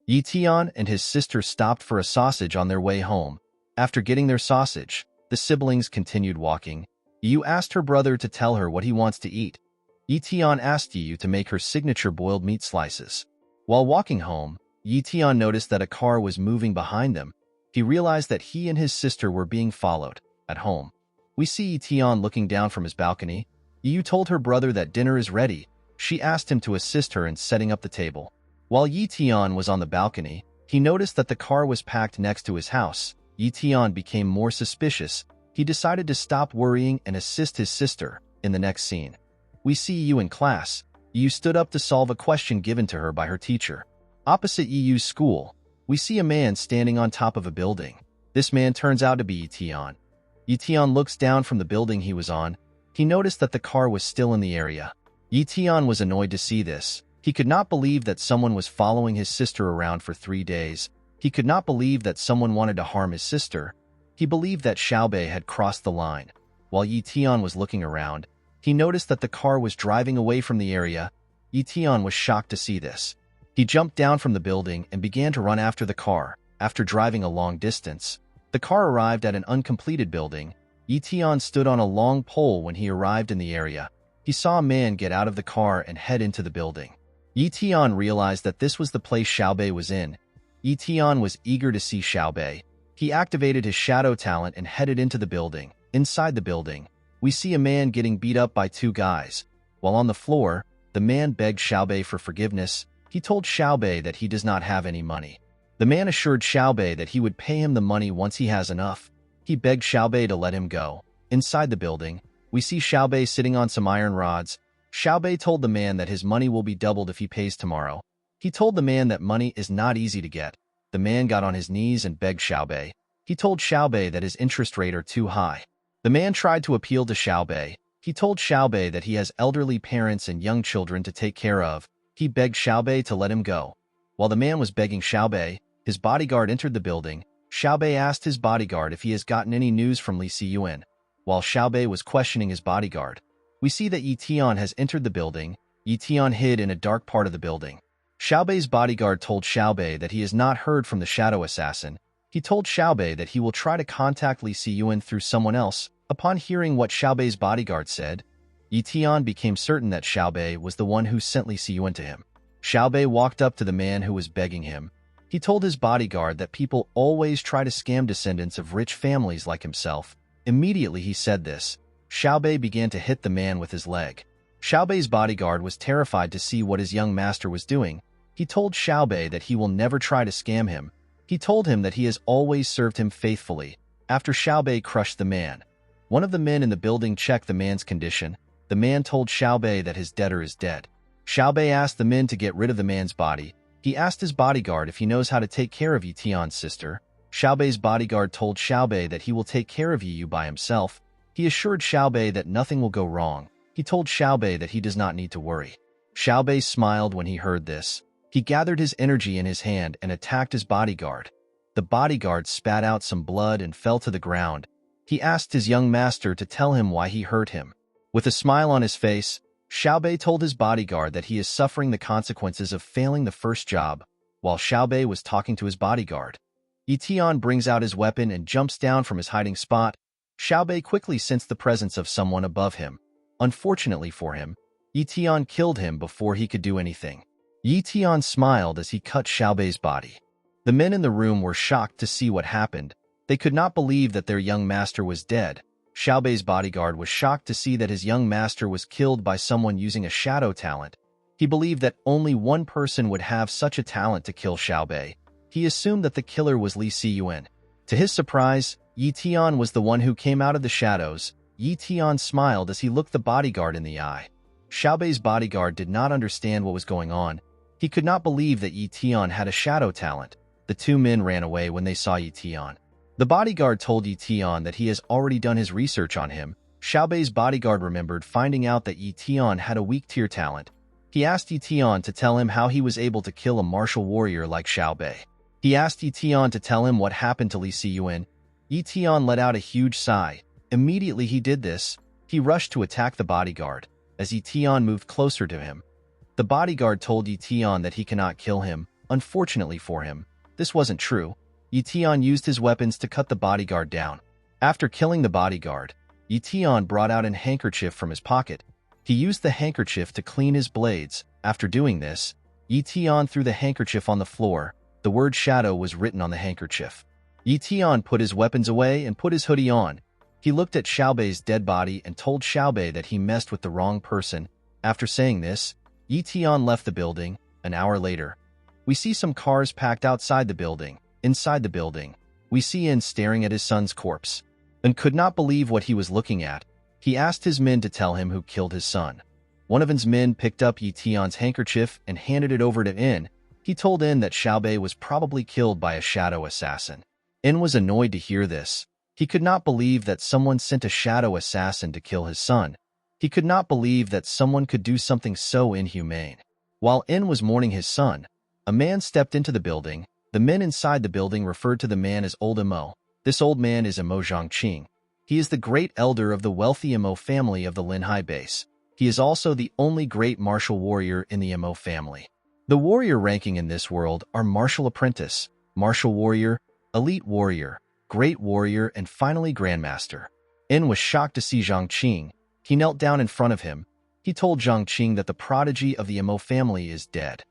Ye Tian and his sister stopped for a sausage on their way home. After getting their sausage, the siblings continued walking. Yu asked her brother to tell her what he wants to eat. Ye Tian asked Yu to make her signature boiled meat slices. While walking home, Ye Tian noticed that a car was moving behind them. He realized that he and his sister were being followed. At home, we see Ye Tian looking down from his balcony. Yu told her brother that dinner is ready. She asked him to assist her in setting up the table. While Ye Tian was on the balcony, he noticed that the car was packed next to his house. Ye Tian became more suspicious. He decided to stop worrying and assist his sister. In the next scene, we see Yu in class. Yu stood up to solve a question given to her by her teacher. Opposite Yu's school, we see a man standing on top of a building. This man turns out to be Ye Tian. Ye Tian looks down from the building he was on. He noticed that the car was still in the area. Ye Tian was annoyed to see this. He could not believe that someone was following his sister around for 3 days. He could not believe that someone wanted to harm his sister. He believed that Xiaobei had crossed the line. While Ye Tian was looking around, he noticed that the car was driving away from the area. Ye Tian was shocked to see this. He jumped down from the building and began to run after the car. After driving a long distance, the car arrived at an uncompleted building. Ye Tian stood on a long pole when he arrived in the area. He saw a man get out of the car and head into the building. Ye Tian realized that this was the place Xiaobei was in. Ye Tian was eager to see Xiaobei. He activated his shadow talent and headed into the building. Inside the building, we see a man getting beat up by 2 guys. While on the floor, the man begged Xiaobei for forgiveness. He told Xiaobei that he does not have any money. The man assured Xiaobei that he would pay him the money once he has enough. He begged Xiaobei to let him go. Inside the building, we see Xiaobei sitting on some iron rods. Xiaobei told the man that his money will be doubled if he pays tomorrow. He told the man that money is not easy to get. The man got on his knees and begged Xiaobei. He told Xiaobei that his interest rate are too high. The man tried to appeal to Xiaobei. He told Xiaobei that he has elderly parents and young children to take care of. He begged Xiaobei to let him go. While the man was begging Xiaobei, his bodyguard entered the building. Xiaobei asked his bodyguard if he has gotten any news from Li Siyuan. While Xiaobei was questioning his bodyguard, we see that Ye Tian has entered the building. Ye Tian hid in a dark part of the building. Xiaobei's bodyguard told Xiaobei that he has not heard from the shadow assassin. He told Xiaobei that he will try to contact Li Siyuan through someone else. Upon hearing what Xiaobei's bodyguard said, Ye Tian became certain that Xiaobei was the one who sent Li Siyuan to him. Xiaobei walked up to the man who was begging him. He told his bodyguard that people always try to scam descendants of rich families like himself. Immediately he said this, Xiaobei began to hit the man with his leg. Xiaobei's bodyguard was terrified to see what his young master was doing. He told Xiaobei that he will never try to scam him. He told him that he has always served him faithfully. After Xiaobei crushed the man, one of the men in the building checked the man's condition. The man told Xiaobei that his debtor is dead. Xiaobei asked the men to get rid of the man's body. He asked his bodyguard if he knows how to take care of Ye Tian's sister. Xiaobei's bodyguard told Xiaobei that he will take care of Yu by himself. He assured Xiaobei that nothing will go wrong. He told Xiaobei that he does not need to worry. Xiaobei smiled when he heard this. He gathered his energy in his hand and attacked his bodyguard. The bodyguard spat out some blood and fell to the ground. He asked his young master to tell him why he hurt him. With a smile on his face, Xiaobei told his bodyguard that he is suffering the consequences of failing the first job. While Xiaobei was talking to his bodyguard, Ye Tian brings out his weapon and jumps down from his hiding spot. Xiaobei quickly sensed the presence of someone above him. Unfortunately for him, Ye Tian killed him before he could do anything. Ye Tian smiled as he cut Xiaobei's body. The men in the room were shocked to see what happened. They could not believe that their young master was dead. Xiaobei's bodyguard was shocked to see that his young master was killed by someone using a shadow talent. He believed that only one person would have such a talent to kill Xiaobei. He assumed that the killer was Li Siyuan. To his surprise, Ye Tian was the one who came out of the shadows. Ye Tian smiled as he looked the bodyguard in the eye. Xiaobei's bodyguard did not understand what was going on. He could not believe that Ye Tian had a shadow talent. The 2 men ran away when they saw Ye Tian. The bodyguard told Ye Tian that he has already done his research on him. Xiaobei's bodyguard remembered finding out that Ye Tian had a weak tier talent. He asked Ye Tian to tell him how he was able to kill a martial warrior like Xiaobei. He asked Ye Tian to tell him what happened to Li Siyuan. Ye Tian let out a huge sigh. Immediately he did this, he rushed to attack the bodyguard. As Ye Tian moved closer to him, the bodyguard told Ye Tian that he cannot kill him. Unfortunately for him, this wasn't true. Ye Tian used his weapons to cut the bodyguard down. After killing the bodyguard, Ye Tian brought out a handkerchief from his pocket. He used the handkerchief to clean his blades. After doing this, Ye Tian threw the handkerchief on the floor. The word shadow was written on the handkerchief. Ye Tian put his weapons away and put his hoodie on. He looked at Xiaobei's dead body and told Xiaobei that he messed with the wrong person. After saying this, Ye Tian left the building. An hour later, we see some cars packed outside the building. Inside the building, we see In staring at his son's corpse and could not believe what he was looking at. He asked his men to tell him who killed his son. One of In's men picked up Ye Tian's handkerchief and handed it over to In. He told In that Xiaobei was probably killed by a shadow assassin. In was annoyed to hear this. He could not believe that someone sent a shadow assassin to kill his son. He could not believe that someone could do something so inhumane. While In was mourning his son, a man stepped into the building. The men inside the building referred to the man as Old Imo. This old man is Imo Zhongqing. He is the great elder of the wealthy Imo family of the Linhai base. He is also the only great martial warrior in the Imo family. The warrior ranking in this world are martial apprentice, martial warrior, elite warrior, great warrior, and finally grandmaster. In was shocked to see Zhongqing. He knelt down in front of him. He told Zhongqing that the prodigy of the Imo family is dead.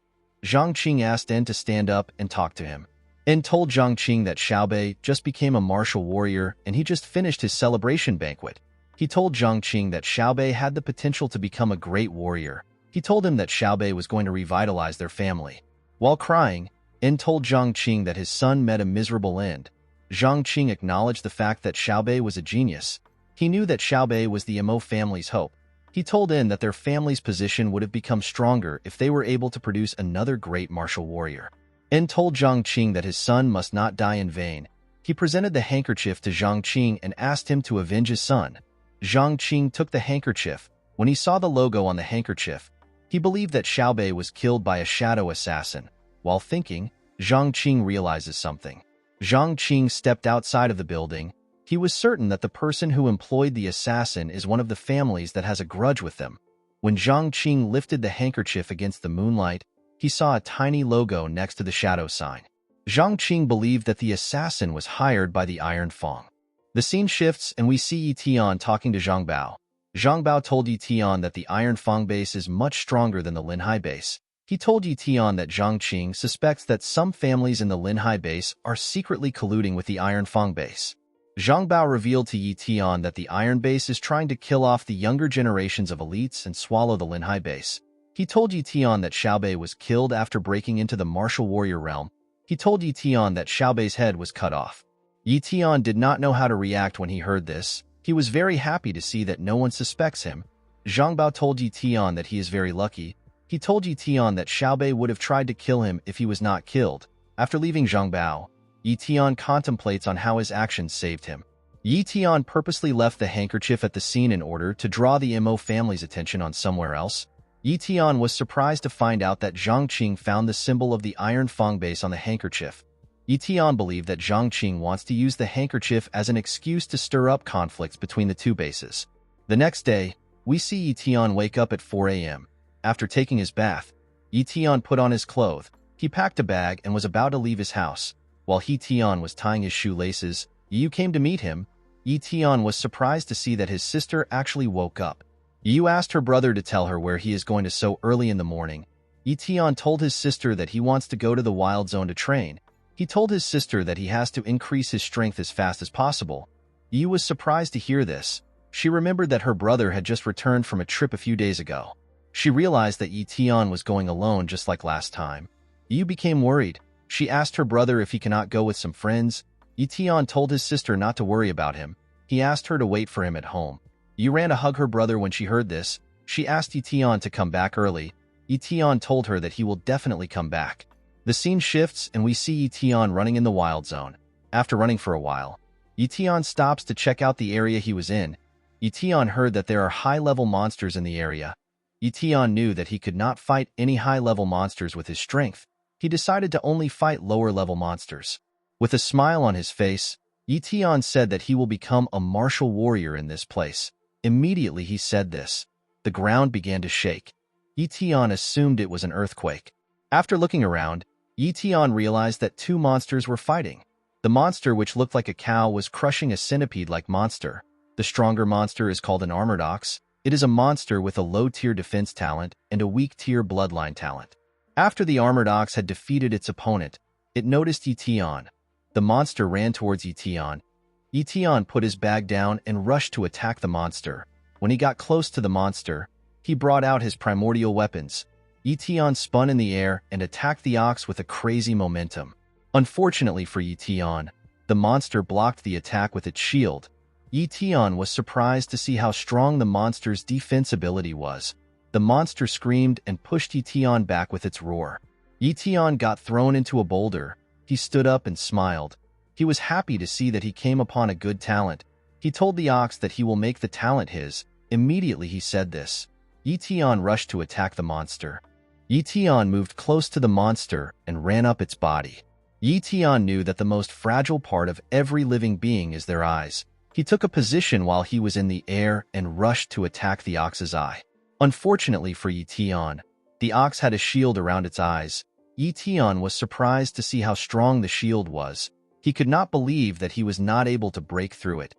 Zhongqing asked In to stand up and talk to him. In told Zhongqing that Xiaobei just became a martial warrior and he just finished his celebration banquet. He told Zhongqing that Xiaobei had the potential to become a great warrior. He told him that Xiaobei was going to revitalize their family. While crying, In told Zhongqing that his son met a miserable end. Zhongqing acknowledged the fact that Xiaobei was a genius. He knew that Xiaobei was the Imo family's hope. He told In that their family's position would have become stronger if they were able to produce another great martial warrior. In told Zhongqing that his son must not die in vain. He presented the handkerchief to Zhongqing and asked him to avenge his son. Zhongqing took the handkerchief. When he saw the logo on the handkerchief, he believed that Xiaobei was killed by a shadow assassin. While thinking, Zhongqing realizes something. Zhongqing stepped outside of the building. He was certain that the person who employed the assassin is one of the families that has a grudge with them. When Zhongqing lifted the handkerchief against the moonlight, he saw a tiny logo next to the shadow sign. Zhongqing believed that the assassin was hired by the Iron Fang. The scene shifts and we see Ye Tian talking to Zhang Bao. Zhang Bao told Ye Tian that the Iron Fang base is much stronger than the Linhai base. He told Ye Tian that Zhongqing suspects that some families in the Linhai base are secretly colluding with the Iron Fang base. Zhang Bao revealed to Ye Tian that the Iron base is trying to kill off the younger generations of elites and swallow the Linhai base. He told Ye Tian that Xiaobei was killed after breaking into the martial warrior realm. He told Ye Tian that Xiaobei's head was cut off. Ye Tian did not know how to react when he heard this. He was very happy to see that no one suspects him. Zhang Bao told Ye Tian that he is very lucky. He told Ye Tian that Xiaobei would have tried to kill him if he was not killed. After leaving Zhang Bao, Ye Tian contemplates on how his actions saved him. Ye Tian purposely left the handkerchief at the scene in order to draw the Imo family's attention on somewhere else. Ye Tian was surprised to find out that Zhongqing found the symbol of the Iron Fang base on the handkerchief. Ye Tian believed that Zhongqing wants to use the handkerchief as an excuse to stir up conflicts between the two bases. The next day, we see Ye Tian wake up at 4 a.m. After taking his bath, Ye Tian put on his clothes. He packed a bag and was about to leave his house. While Ye Tian was tying his shoelaces, Yu came to meet him. Ye Tian was surprised to see that his sister actually woke up. Yu asked her brother to tell her where he is going to so early in the morning. Ye Tian told his sister that he wants to go to the wild zone to train. He told his sister that he has to increase his strength as fast as possible. Yu was surprised to hear this. She remembered that her brother had just returned from a trip a few days ago. She realized that Ye Tian was going alone just like last time. Yu became worried. She asked her brother if he cannot go with some friends. Ye Tian told his sister not to worry about him. He asked her to wait for him at home. Yu ran to hug her brother when she heard this. She asked Ye Tian to come back early. Ye Tian told her that he will definitely come back. The scene shifts and we see Ye Tian running in the wild zone. After running for a while, Ye Tian stops to check out the area he was in. Ye Tian heard that there are high-level monsters in the area. Ye Tian knew that he could not fight any high-level monsters with his strength. He decided to only fight lower-level monsters. With a smile on his face, Ye Tian said that he will become a martial warrior in this place. Immediately he said this, the ground began to shake. Ye Tian assumed it was an earthquake. After looking around, Ye Tian realized that two monsters were fighting. The monster which looked like a cow was crushing a centipede-like monster. The stronger monster is called an armored ox. It is a monster with a low-tier defense talent and a weak-tier bloodline talent. After the armored ox had defeated its opponent, it noticed Ye Tian. The monster ran towards Ye Tian. Ye Tian put his bag down and rushed to attack the monster. When he got close to the monster, he brought out his primordial weapons. Ye Tian spun in the air and attacked the ox with a crazy momentum. Unfortunately for Ye Tian, the monster blocked the attack with its shield. Ye Tian was surprised to see how strong the monster's defense ability was. The monster screamed and pushed Ye Tian back with its roar. Ye Tian got thrown into a boulder. He stood up and smiled. He was happy to see that he came upon a good talent. He told the ox that he will make the talent his. Immediately he said this. Ye Tian rushed to attack the monster. Ye Tian moved close to the monster and ran up its body. Ye Tian knew that the most fragile part of every living being is their eyes. He took a position while he was in the air and rushed to attack the ox's eye. Unfortunately for Ye Tian, the ox had a shield around its eyes. Ye Tian was surprised to see how strong the shield was. He could not believe that he was not able to break through it.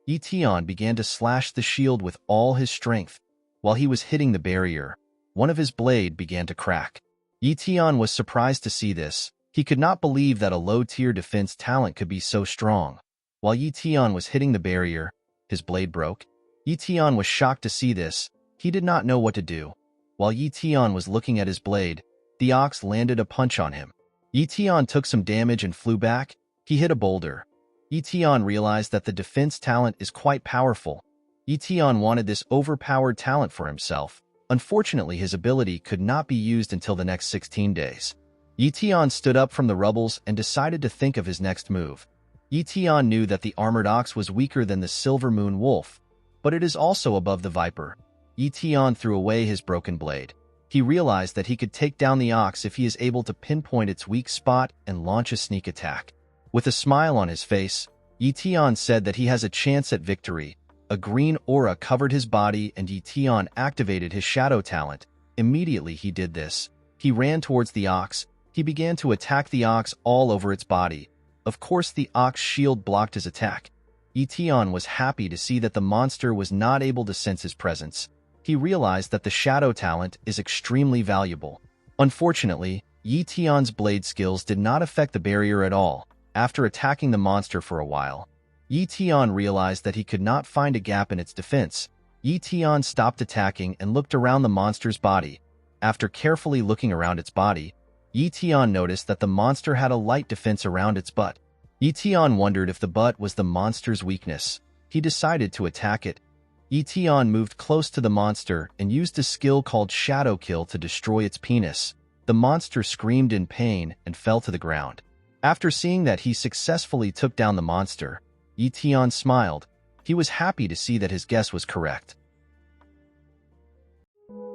Ye Tian began to slash the shield with all his strength. While he was hitting the barrier, one of his blade began to crack. Ye Tian was surprised to see this. He could not believe that a low-tier defense talent could be so strong. While Ye Tian was hitting the barrier, his blade broke. Ye Tian was shocked to see this. He did not know what to do. While Ye Tian was looking at his blade, the ox landed a punch on him. Ye Tian took some damage and flew back. He hit a boulder. Ye Tian realized that the defense talent is quite powerful. Ye Tian wanted this overpowered talent for himself. Unfortunately, his ability could not be used until the next 16 days. Ye Tian stood up from the rubbles and decided to think of his next move. Ye Tian knew that the armored ox was weaker than the silver moon wolf, but it is also above the viper. Ye Tian threw away his broken blade. He realized that he could take down the ox if he is able to pinpoint its weak spot and launch a sneak attack. With a smile on his face, Ye Tian said that he has a chance at victory. A green aura covered his body and Ye Tian activated his shadow talent. Immediately he did this. He ran towards the ox. He began to attack the ox all over its body. Of course, the ox shield blocked his attack. Ye Tian was happy to see that the monster was not able to sense his presence. He realized that the shadow talent is extremely valuable. Unfortunately, Ye Tian's blade skills did not affect the barrier at all. After attacking the monster for a while, Ye Tian realized that he could not find a gap in its defense. Ye Tian stopped attacking and looked around the monster's body. After carefully looking around its body, Ye Tian noticed that the monster had a light defense around its butt. Ye Tian wondered if the butt was the monster's weakness. He decided to attack it. Ye Tian moved close to the monster and used a skill called Shadow Kill to destroy its penis. The monster screamed in pain and fell to the ground. After seeing that he successfully took down the monster, Ye Tian smiled. He was happy to see that his guess was correct.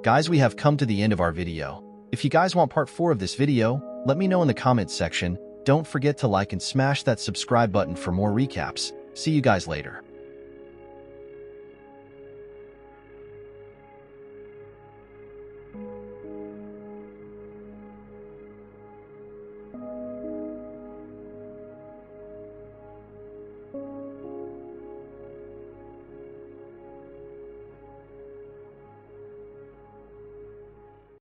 Guys, we have come to the end of our video. If you guys want part 4 of this video, let me know in the comments section. Don't forget to like and smash that subscribe button for more recaps. See you guys later.